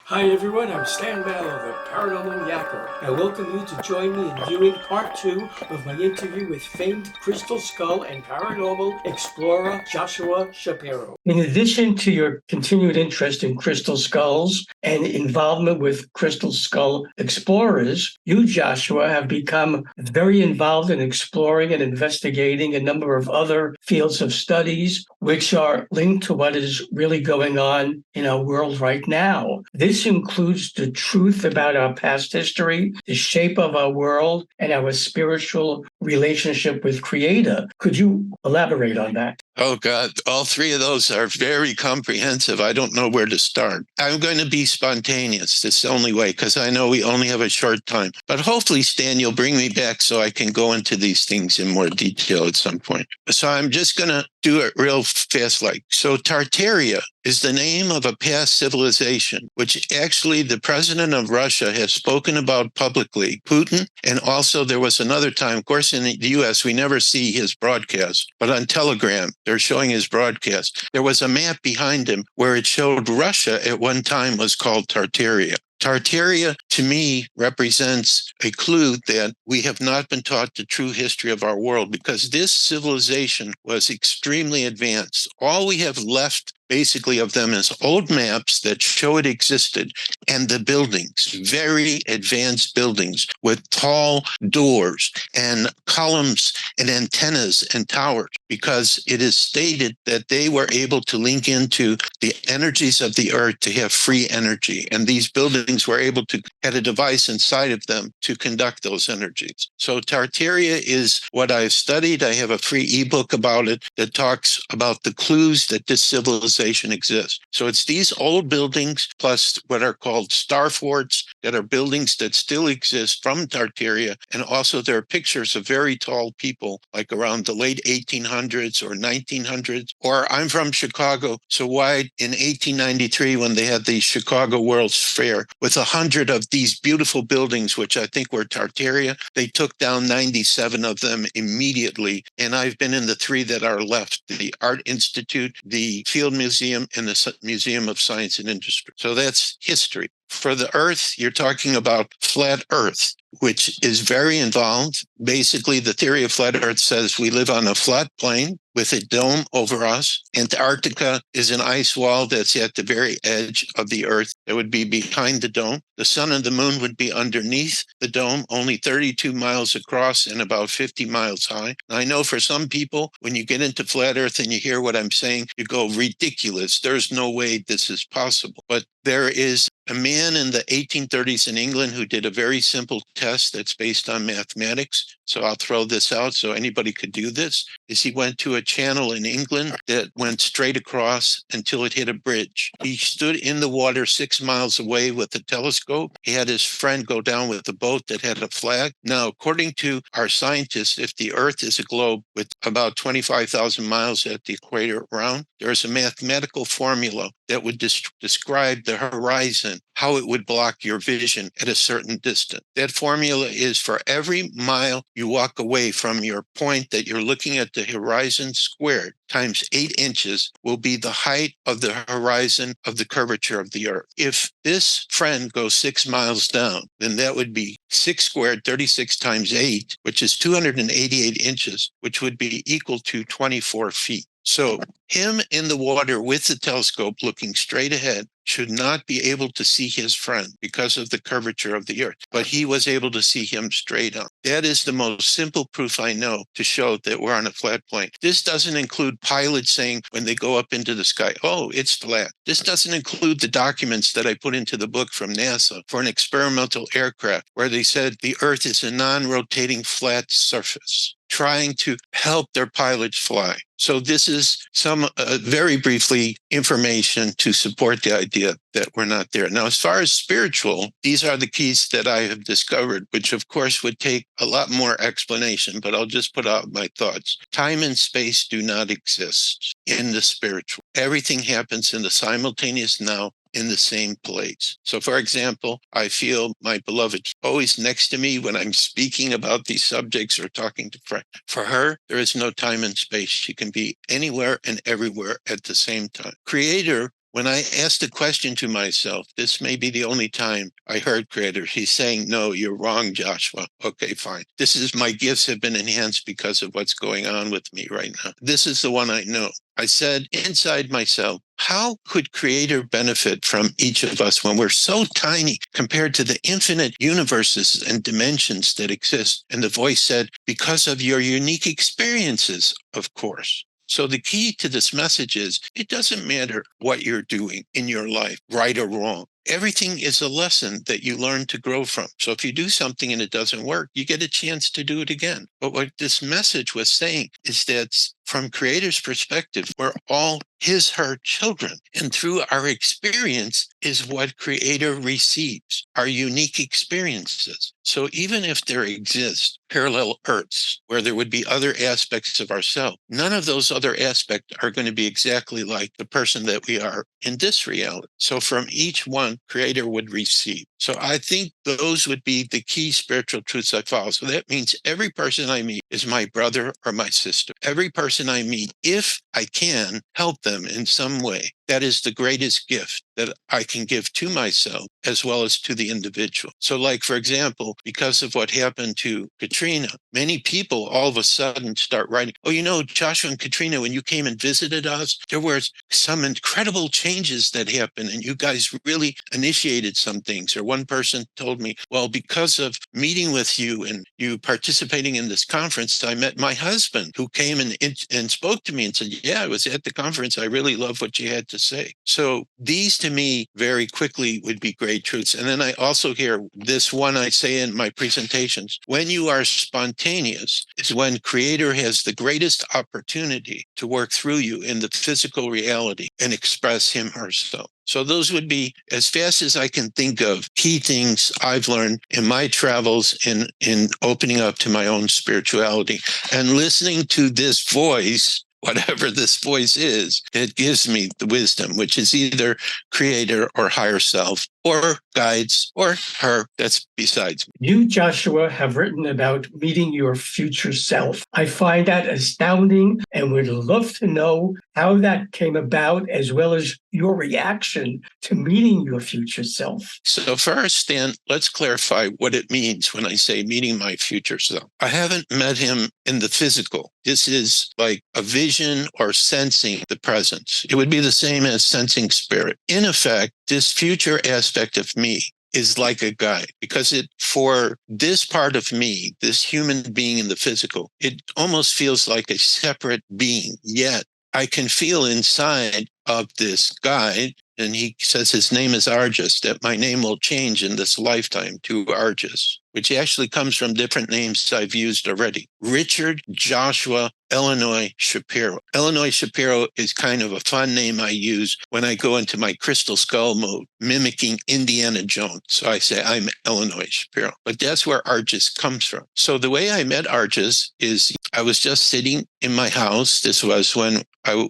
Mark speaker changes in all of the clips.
Speaker 1: Hi everyone, I'm Stan Mallow, the Paranormal Yapper. I welcome you to join me in viewing part 2 of my interview with famed Crystal Skull and paranormal explorer Joshua Shapiro. In addition to your continued interest in crystal skulls and involvement with crystal skull explorers, you, Joshua, have become very involved in exploring and investigating a number of other fields of studies which are linked to what is really going on in our world right now. This includes the truth about our past history, the shape of our world, and our spiritual relationship with Creator. Could you elaborate on that?
Speaker 2: Oh, God, all three of those are very comprehensive. I don't know where to start. I'm going to be spontaneous. It's the only way, because I know we only have a short time. But hopefully, Stan, you'll bring me back so I can go into these things in more detail at some point. So I'm just going to do it real fast like. So Tartaria is the name of a past civilization, which actually the president of Russia has spoken about publicly, Putin. And also there was another time, of course, in the US, we never see his broadcast, but on Telegram, they're showing his broadcast. There was a map behind him where it showed Russia at one time was called Tartaria. Tartaria, to me, represents a clue that we have not been taught the true history of our world because this civilization was extremely advanced. All we have left basically of them is old maps that show it existed and the buildings, very advanced buildings with tall doors and columns and antennas and towers, because it is stated that they were able to link into the energies of the earth to have free energy. And these buildings were able to had a device inside of them to conduct those energies. So Tartaria is what I've studied. I have a free ebook about it that talks about the clues that this civilization exists. So it's these old buildings plus what are called star forts that are buildings that still exist from Tartaria. And also there are pictures of very tall people like around the late 1800s or 1900s. Or I'm from Chicago. So why in 1893 when they had the Chicago World's Fair with 100 of these beautiful buildings, which I think were Tartaria, they took down 97 of them immediately. And I've been in the three that are left, the Art Institute, the Field Museum, and the Museum of Science and Industry. So that's history. For the Earth, you're talking about flat Earth, which is very involved. Basically, the theory of flat Earth says we live on a flat plane with a dome over us. Antarctica is an ice wall that's at the very edge of the Earth. That would be behind the dome. The sun and the moon would be underneath the dome, only 32 miles across and about 50 miles high. Now, I know for some people, when you get into flat Earth and you hear what I'm saying, you go, ridiculous. There's no way this is possible. But there is a man in the 1830s in England who did a very simple test that's based on mathematics. So I'll throw this out so anybody could do this, is he went to a channel in England that went straight across until it hit a bridge. He stood in the water 6 miles away with a telescope. He had his friend go down with a boat that had a flag. Now, according to our scientists, if the Earth is a globe with about 25,000 miles at the equator around, there's a mathematical formula that would describe the horizon, how it would block your vision at a certain distance. That formula is for every mile you walk away from your point that you're looking at the horizon squared times 8 inches will be the height of the horizon of the curvature of the Earth. If this friend goes 6 miles down, then that would be 6 squared, 36 times 8, which is 288 inches, which would be equal to 24 feet. So him in the water with the telescope looking straight ahead should not be able to see his friend because of the curvature of the Earth, but he was able to see him straight on. That is the most simple proof I know to show that we're on a flat plane. This doesn't include pilots saying when they go up into the sky, oh, it's flat. This doesn't include the documents that I put into the book from NASA for an experimental aircraft where they said the Earth is a non-rotating flat surface, trying to help their pilots fly. So this is some, very briefly, information to support the idea that we're not there. Now, as far as spiritual, these are the keys that I have discovered, which of course would take a lot more explanation, but I'll just put out my thoughts. Time and space do not exist in the spiritual. Everything happens in the simultaneous now in the same place. So, for example, I feel my beloved always next to me when I'm speaking about these subjects or talking to friends. For her, there is no time and space. She can be anywhere and everywhere at the same time. Creator When I asked a question to myself, this may be the only time I heard Creator. He's saying, no, you're wrong, Joshua. Okay, fine. This is my gifts have been enhanced because of what's going on with me right now. This is the one I know. I said inside myself, how could Creator benefit from each of us when we're so tiny compared to the infinite universes and dimensions that exist? And the voice said, because of your unique experiences, of course. So the key to this message is it doesn't matter what you're doing in your life, right or wrong. Everything is a lesson that you learn to grow from. So if you do something and it doesn't work, you get a chance to do it again. But what this message was saying is that from Creator's perspective, we're all his, her children. And through our experience is what Creator receives, our unique experiences. So even if there exist parallel Earths where there would be other aspects of ourselves, none of those other aspects are going to be exactly like the person that we are in this reality. So from each one, Creator would receive. So I think those would be the key spiritual truths I follow. So that means every person I meet is my brother or my sister. Every person I meet, if I can help them in some way, that is the greatest gift that I can give to myself as well as to the individual. So like, for example, because of what happened to Katrina, many people all of a sudden start writing, oh, you know, Joshua and Katrina, when you came and visited us, there were some incredible changes that happened and you guys really initiated some things. Or one person told me, well, because of meeting with you and you participating in this conference, I met my husband who came and spoke to me and said, yeah, I was at the conference. I really love what you had to say. So these to me very quickly would be great truths. And then I also hear this one I say in my presentations, when you are spontaneous is when Creator has the greatest opportunity to work through you in the physical reality and express him herself. So those would be, as fast as I can think of, key things I've learned in my travels in opening up to my own spirituality and listening to this voice, whatever this voice is, it gives me the wisdom, which is either Creator or higher self or guides or her that's besides me.
Speaker 1: You, Joshua, have written about meeting your future self. I find that astounding and would love to know how that came about, as well as your reaction to meeting your future self.
Speaker 2: So first, Dan, let's clarify what it means when I say meeting my future self. I haven't met him in the physical. This is like a vision or sensing the presence. It would be the same as sensing spirit. In effect, this future aspect of me is like a guide because for this part of me, this human being in the physical, it almost feels like a separate being, yet I can feel inside of this guide, and he says his name is Argus, that my name will change in this lifetime to Argus, which actually comes from different names I've used already. Richard Joshua Illinois Shapiro. Illinois Shapiro is kind of a fun name I use when I go into my crystal skull mode, mimicking Indiana Jones. So I say I'm Illinois Shapiro, but that's where Argus comes from. So the way I met Argus is I was just sitting in my house. This was when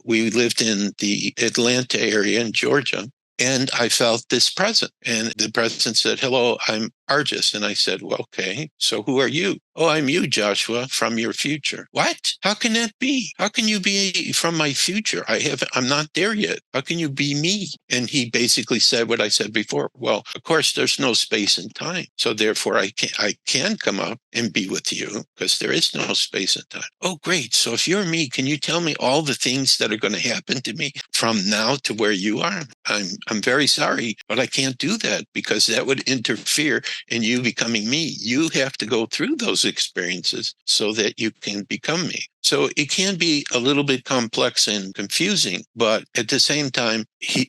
Speaker 2: we lived in the Atlanta area in Georgia. And I felt this presence. And the presence said, hello, I'm Argus. And I said, well, okay, so who are you? Oh, I'm you, Joshua, from your future. What? How can that be? How can you be from my future? I'm not there yet. How can you be me? And he basically said what I said before. Well, of course, there's no space and time. So therefore, I can come up and be with you because there is no space and time. Oh, great. So if you're me, can you tell me all the things that are going to happen to me from now to where you are? I'm very sorry, but I can't do that because that would interfere in you becoming me. You have to go through those experiences so that you can become me. So it can be a little bit complex and confusing, but at the same time,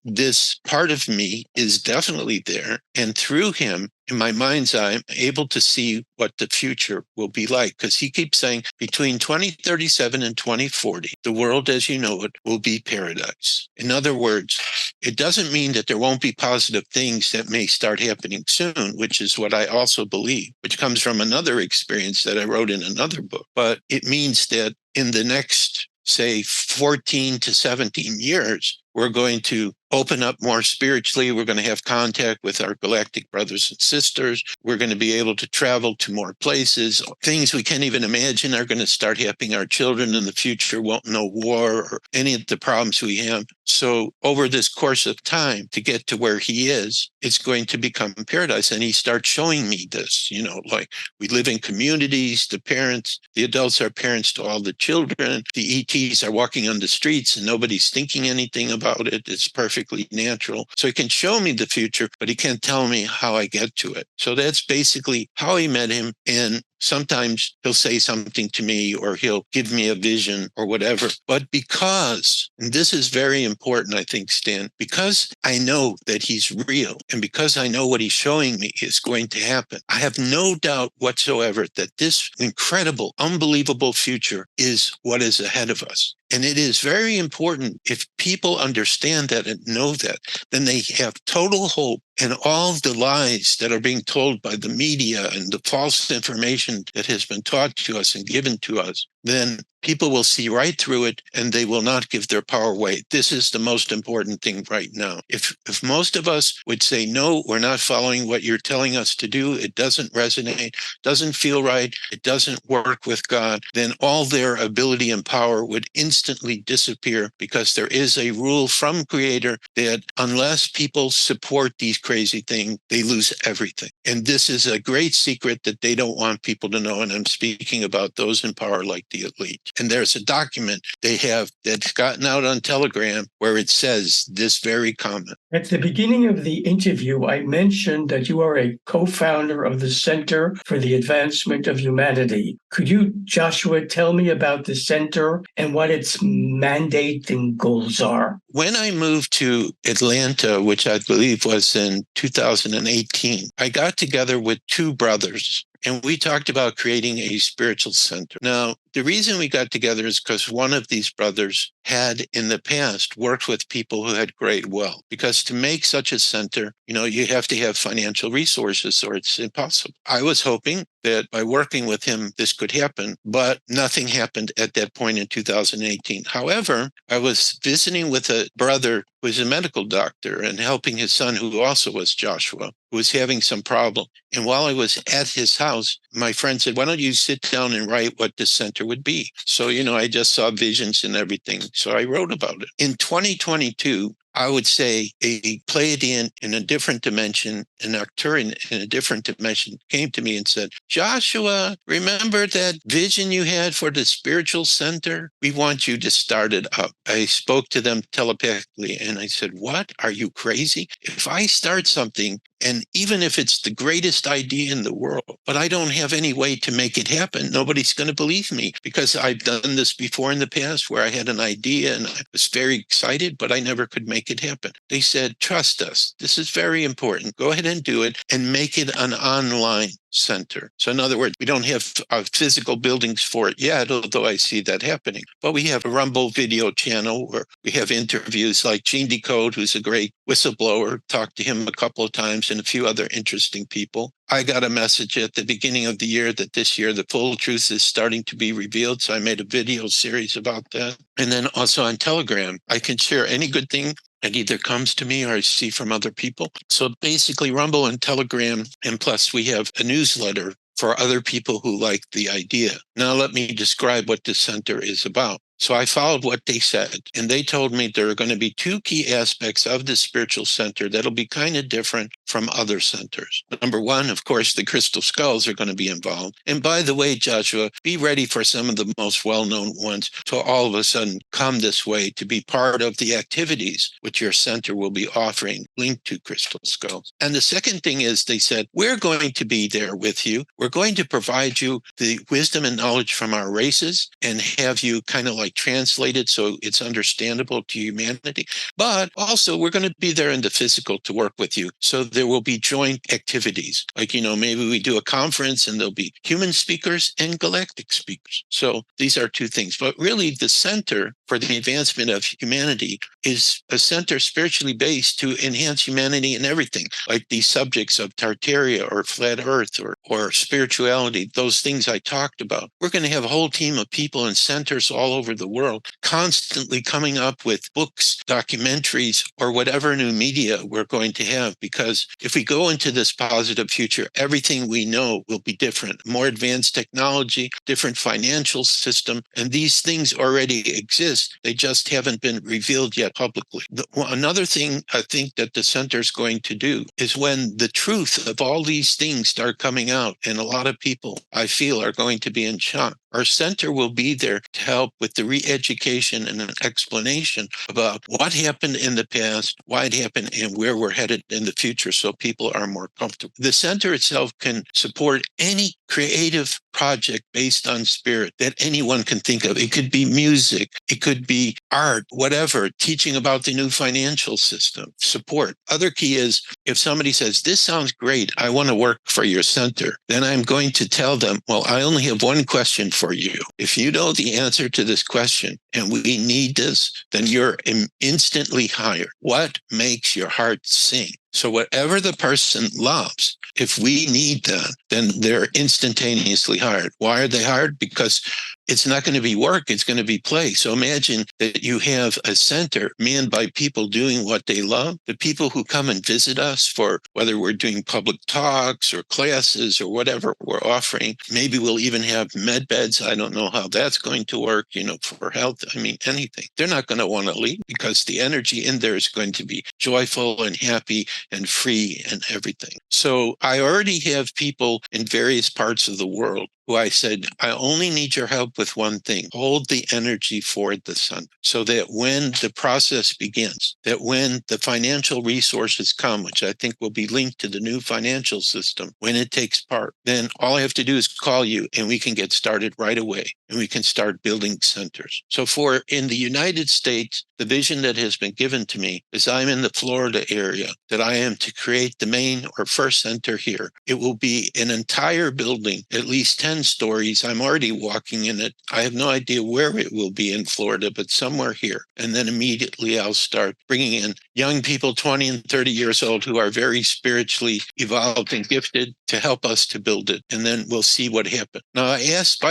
Speaker 2: this part of me is definitely there. And through him, in my mind's eye, I'm able to see what the future will be like. Because he keeps saying between 2037 and 2040, the world as you know it will be paradise. In other words, it doesn't mean that there won't be positive things that may start happening soon, which is what I also believe, which comes from another experience that I wrote in another book. But it means that in the next, say, 14 to 17 years, We're going to open up more spiritually. We're going to have contact with our galactic brothers and sisters. We're going to be able to travel to more places. Things we can't even imagine are going to start happening. Our children in the future won't know war or any of the problems we have. So over this course of time to get to where he is, it's going to become paradise. And he starts showing me this, like we live in communities, the adults are parents to all the children. The ETs are walking on the streets and nobody's thinking anything about it. It's perfectly natural. So he can show me the future, but he can't tell me how I get to it. So that's basically how I met him. And sometimes he'll say something to me or he'll give me a vision or whatever. But because, and this is very important, I think, Stan, because I know that he's real and because I know what he's showing me is going to happen, I have no doubt whatsoever that this incredible, unbelievable future is what is ahead of us. And it is very important if people understand that and know that, then they have total hope. And all the lies that are being told by the media and the false information that has been taught to us and given to us, then people will see right through it and they will not give their power away. This is the most important thing right now. If most of us would say, no, we're not following what you're telling us to do, it doesn't resonate, doesn't feel right, it doesn't work with God, then all their ability and power would instantly disappear, because there is a rule from Creator that unless people support these crazy things, they lose everything. And this is a great secret that they don't want people to know. And I'm speaking about those in power like the elite. And there's a document they have that's gotten out on Telegram where it says this very comment.
Speaker 1: At the beginning of the interview, I mentioned that you are a co-founder of the Center for the Advancement of Humanity. Could you, Joshua, tell me about the center and what its mandate and goals are?
Speaker 2: When I moved to Atlanta, which I believe was in 2018, I got together with two brothers and we talked about creating a spiritual center. Now, the reason we got together is because one of these brothers had in the past worked with people who had great wealth. Because to make such a center, you have to have financial resources or it's impossible. I was hoping that by working with him, this could happen, but nothing happened at that point in 2018. However, I was visiting with a brother who was a medical doctor and helping his son, who also was Joshua, who was having some problem. And while I was at his house, my friend said, why don't you sit down and write what this center would be? So, I just saw visions and everything. So I wrote about it. In 2022, I would say a Pleiadian in a different dimension, an Arcturian in a different dimension came to me and said, Joshua, remember that vision you had for the spiritual center? We want you to start it up. I spoke to them telepathically and I said, what? Are you crazy? If I start something, and even if it's the greatest idea in the world, but I don't have any way to make it happen, nobody's going to believe me, because I've done this before in the past where I had an idea and I was very excited, but I never could make it happen. They said, trust us. This is very important. Go ahead and do it and make it an online center. So in other words, we don't have physical buildings for it yet, although I see that happening. But we have a Rumble video channel where we have interviews like Gene Decode, who's a great whistleblower, talked to him a couple of times, and a few other interesting people. I got a message at the beginning of the year that this year the full truth is starting to be revealed. So I made a video series about that. And then also on Telegram, I can share any good thing that either comes to me or I see from other people. So basically Rumble and Telegram, and plus we have a newsletter for other people who like the idea. Now let me describe what the center is about. So I followed what they said, and they told me there are going to be two key aspects of the spiritual center that'll be kind of different from other centers. Number one, of course, the crystal skulls are going to be involved. And by the way, Joshua, be ready for some of the most well-known ones to all of a sudden come this way to be part of the activities which your center will be offering linked to crystal skulls. And the second thing is they said, we're going to be there with you. We're going to provide you the wisdom and knowledge from our races and have you kind of like translated so it's understandable to humanity. But also we're going to be there in the physical to work with you. So there will be joint activities. Like, maybe we do a conference and there'll be human speakers and galactic speakers. So these are two things. But really the Center for the Advancement of Humanity is a center spiritually based to enhance humanity in everything, like these subjects of Tartaria or flat earth or spirituality, those things I talked about. We're going to have a whole team of people in centers all over the the world, constantly coming up with books, documentaries, or whatever new media we're going to have. Because if we go into this positive future, everything we know will be different. More advanced technology, different financial system, and these things already exist. They just haven't been revealed yet publicly. Another thing I think that the center is going to do is when the truth of all these things start coming out, and a lot of people, I feel, are going to be in shock. Our center will be there to help with the re-education and an explanation about what happened in the past, why it happened, and where we're headed in the future so people are more comfortable. The center itself can support any creative project based on spirit that anyone can think of. It could be music, it could be art, whatever, teaching about the new financial system, support. Other key is if somebody says, this sounds great, I want to work for your center, then I'm going to tell them, well, I only have one question for you. If you know the answer to this question and we need this, then you're instantly hired. What makes your heart sing? So whatever the person loves, if we need that, then they're instantaneously hired. Why are they hired? Because it's not going to be work, it's going to be play. So imagine that you have a center manned by people doing what they love. The people who come and visit us for whether we're doing public talks or classes or whatever we're offering. Maybe we'll even have med beds. I don't know how that's going to work, for health. I mean, anything. They're not going to want to leave because the energy in there is going to be joyful and happy and free and everything. So I already have people in various parts of the world who I said, I only need your help with one thing. Hold the energy for the sun so that when the process begins, that when the financial resources come, which I think will be linked to the new financial system, when it takes part, then all I have to do is call you and we can get started right away and we can start building centers. So in the United States, the vision that has been given to me is I'm in the Florida area, that I am to create the main or first center here. It will be an entire building, at least 10 stories. I'm already walking in it. I have no idea where it will be in Florida, but somewhere here. And then immediately I'll start bringing in young people, 20 and 30 years old, who are very spiritually evolved and gifted to help us to build it. And then we'll see what happens. Now, I asked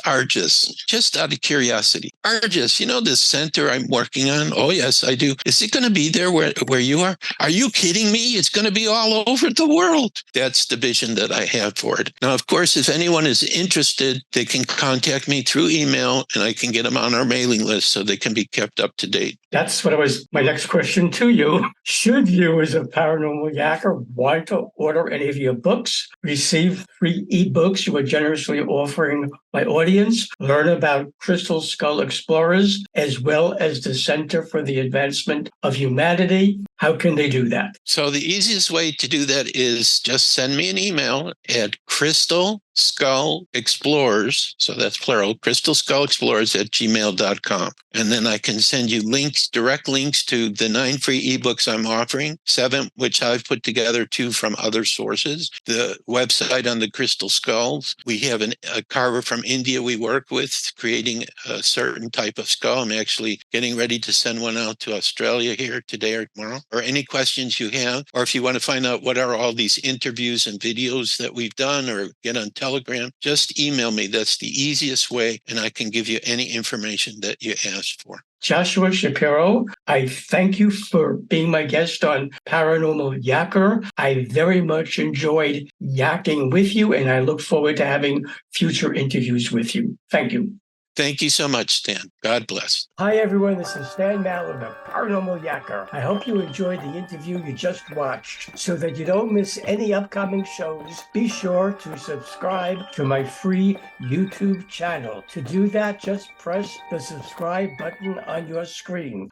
Speaker 2: Argis, just out of curiosity, Argis, this center I'm working on? Oh, yes, I do. Is it going to be there where you are? Are you kidding me? It's going to be all over the world. That's the vision that I have for it. Now, of course, if anyone is interested, they can contact me through email and I can get them on our mailing list so they can be kept up to date.
Speaker 1: That's what was my next question to you. Should viewers of Paranormal Yacker want to order any of your books, receive free ebooks you are generously offering my audience, learn about Crystal Skull Explorers, as well as the Center for the Advancement of Humanity, how can they do that?
Speaker 2: So the easiest way to do that is just send me an email at Crystal Skull Explorers, so that's plural, Crystal Skull Explorers at gmail.com. And then I can send you direct links to the 9 free ebooks I'm offering, 7 which I've put together, 2 from other sources. The website on the crystal skulls. We have a carver from India we work with, creating a certain type of skull. I'm actually getting ready to send one out to Australia here today or tomorrow. Or any questions you have, or if you want to find out what are all these interviews and videos that we've done, or get on Telegram, just email me. That's the easiest way, and I can give you any information that you asked for.
Speaker 1: Joshua Shapiro, I thank you for being my guest on Paranormal Yacker. I very much enjoyed yakking with you, and I look forward to having future interviews with you. Thank you.
Speaker 2: Thank you so much, Stan. God bless.
Speaker 1: Hi, everyone. This is Stan Mallow, the Paranormal Yacker. I hope you enjoyed the interview you just watched. So that you don't miss any upcoming shows, be sure to subscribe to my free YouTube channel. To do that, just press the subscribe button on your screen.